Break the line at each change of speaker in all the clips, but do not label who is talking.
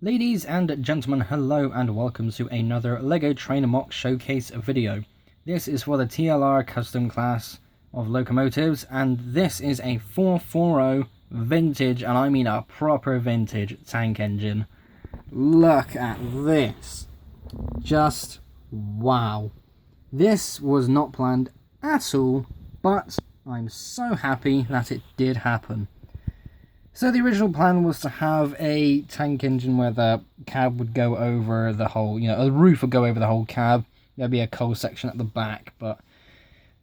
Ladies and gentlemen, hello and welcome to another LEGO Trainer MOC showcase video. This is for the TLR custom class of locomotives, and this is a 440 vintage, and I mean a proper vintage tank engine. Look at this. Just wow. This was not planned at all, but I'm so happy that it did happen. So the original plan was to have a tank engine where the cab would go over the whole, the roof would go over the whole cab. There'd be a coal section at the back, but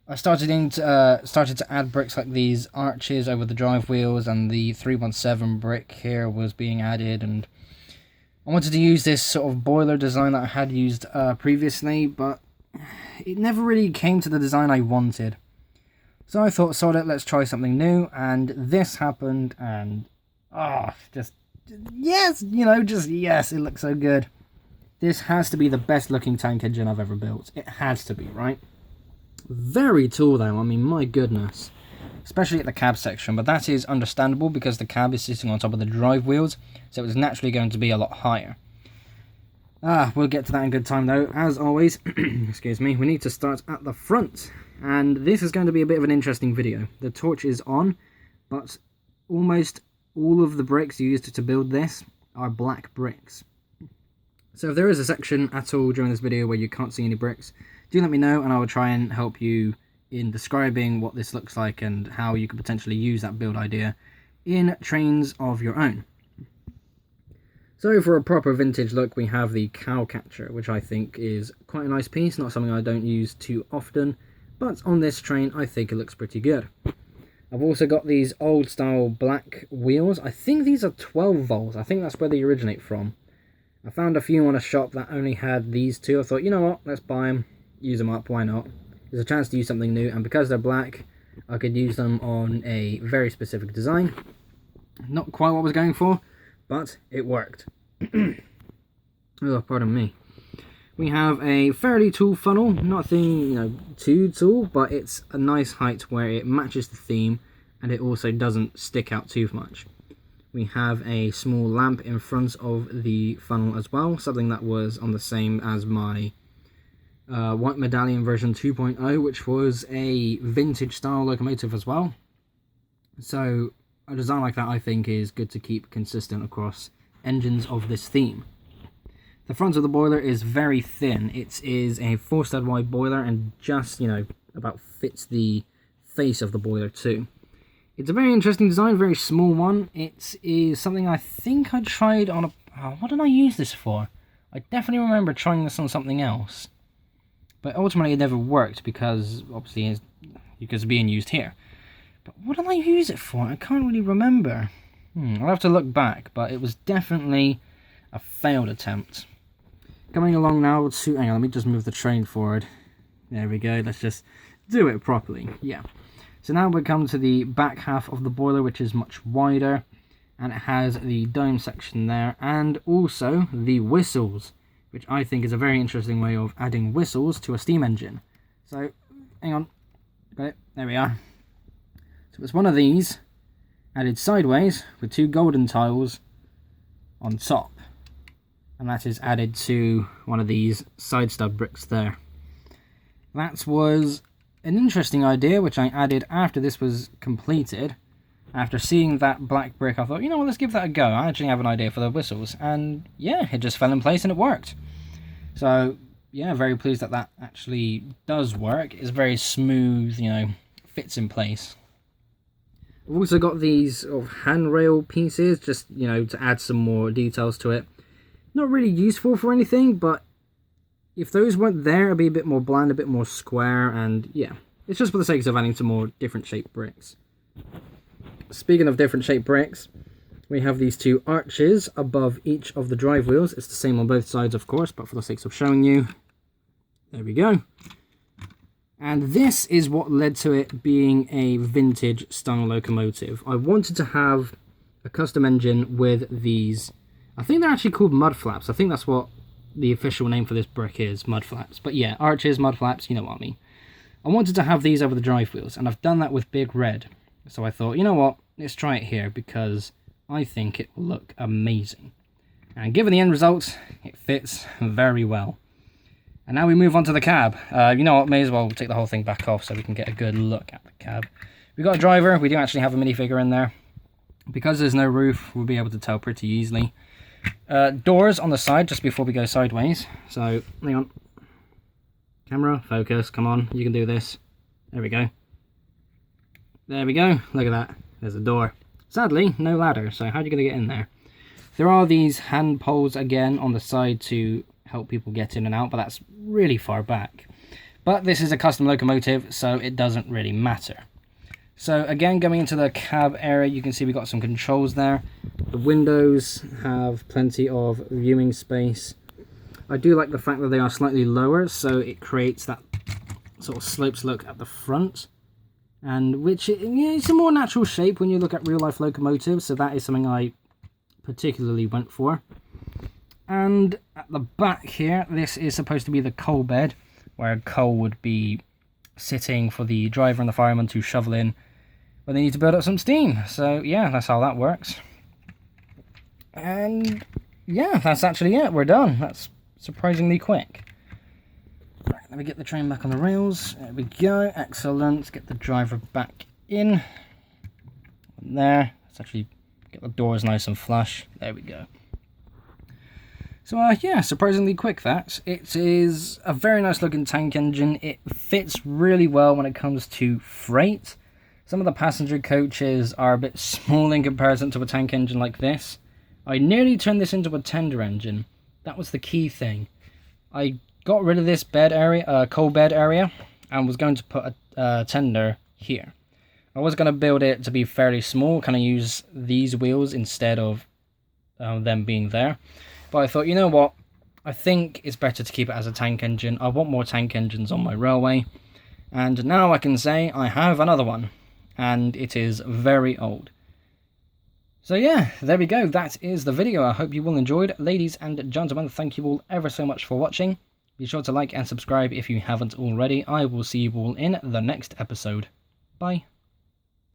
I started to add bricks like these arches over the drive wheels, and the 317 brick here was being added, and I wanted to use this sort of boiler design that I had used previously, but it never really came to the design I wanted. So I thought, sod it, let's try something new, and this happened, and just yes, yes, it looks so good. This has to be the best looking tank engine I've ever built. It has to be, right? Very tall though, I mean, my goodness. Especially at the cab section, but that is understandable because the cab is sitting on top of the drive wheels, so it's naturally going to be a lot higher. We'll get to that in good time though. As always, excuse me, we need to start at the front. And this is going to be a bit of an interesting video. The torch is on, but almost all of the bricks used to build this are black bricks. So if there is a section at all during this video where you can't see any bricks, do let me know and I will try and help you in describing what this looks like and how you could potentially use that build idea in trains of your own. So for a proper vintage look, we have the cow catcher, which I think is quite a nice piece, not something I don't use too often. But on this train, I think it looks pretty good. I've also got these old style black wheels. I think these are 12 volts. I think that's where they originate from. I found a few on a shop that only had these two. I thought, you know what, let's buy them, use them up, why not? There's a chance to use something new, and because they're black, I could use them on a very specific design. Not quite what I was going for, but it worked. Oh, pardon me. We have a fairly tall funnel, nothing, too tall, but it's a nice height where it matches the theme and it also doesn't stick out too much. We have a small lamp in front of the funnel as well, something that was on the same as my White Medallion version 2.0, which was a vintage style locomotive as well. So a design like that I think is good to keep consistent across engines of this theme. The front of the boiler is very thin. It is a 4-stud wide boiler and just, about fits the face of the boiler too. It's a very interesting design, very small one. It is something I think I tried on a... what did I use this for? I definitely remember trying this on something else. But ultimately it never worked because, obviously, it's being used here. But what did I use it for? I can't really remember. I'll have to look back, but it was definitely a failed attempt. Coming along now to... hang on, let me just move the train forward. There we go, let's just do it properly. Yeah. So now we come to the back half of the boiler, which is much wider. And it has the dome section there, and also the whistles, which I think is a very interesting way of adding whistles to a steam engine. So, hang on. Got it. There we are. So it's one of these, added sideways, with 2 golden tiles on top. And that is added to one of these side stud bricks there. That was an interesting idea, which I added after this was completed. After seeing that black brick, I thought, let's give that a go. I actually have an idea for the whistles. And yeah, it just fell in place and it worked. So yeah, very pleased that actually does work. It's very smooth, fits in place. I've also got these sort of handrail pieces, just, to add some more details to it. Not really useful for anything, but if those weren't there, it'd be a bit more bland, a bit more square, and yeah, it's just for the sake of adding some more different shaped bricks. Speaking of different shaped bricks, we have these 2 arches above each of the drive wheels. It's the same on both sides, of course, but for the sake of showing you, there we go. And this is what led to it being a vintage style locomotive. I wanted to have a custom engine with these... I think they're actually called mud flaps. I think that's what the official name for this brick is, mud flaps. But yeah, arches, mud flaps, you know what I mean. I wanted to have these over the drive wheels, and I've done that with Big Red. So I thought, you know what, let's try it here, because I think it will look amazing. And given the end result, it fits very well. And now we move on to the cab. You know what, may as well take the whole thing back off so we can get a good look at the cab. We've got a driver, we do actually have a minifigure in there. Because there's no roof, we'll be able to tell pretty easily. Doors on the side just before we go sideways. So, hang on. Camera, focus, come on, you can do this. There we go. There we go, look at that. There's a door. Sadly, no ladder, so how are you going to get in there? There are these hand poles again on the side to help people get in and out, but that's really far back. But this is a custom locomotive, so it doesn't really matter. So again, going into the cab area, you can see we've got some controls there. The windows have plenty of viewing space. I do like the fact that they are slightly lower, so it creates that sort of sloped look at the front. And which, it's a more natural shape when you look at real life locomotives, so that is something I particularly went for. And at the back here, this is supposed to be the coal bed, where coal would be sitting for the driver and the fireman to shovel in when they need to build up some steam. So yeah, that's how that works. And yeah, that's actually it. We're done. That's surprisingly quick. Right, let me get the train back on the rails. There we go. Excellent. Let's get the driver back in. There. Let's actually get the doors nice and flush. There we go. So yeah, surprisingly quick that. It is a very nice looking tank engine. It fits really well when it comes to freight. Some of the passenger coaches are a bit small in comparison to a tank engine like this. I nearly turned this into a tender engine. That was the key thing. I got rid of this bed area, coal bed area, and was going to put a tender here. I was going to build it to be fairly small, kind of use these wheels instead of them being there. But I thought, you know what, I think it's better to keep it as a tank engine. I want more tank engines on my railway. And now I can say I have another one. And it is very old. So yeah, there we go. That is the video. I hope you all enjoyed. Ladies and gentlemen, thank you all ever so much for watching. Be sure to like and subscribe if you haven't already. I will see you all in the next episode. Bye.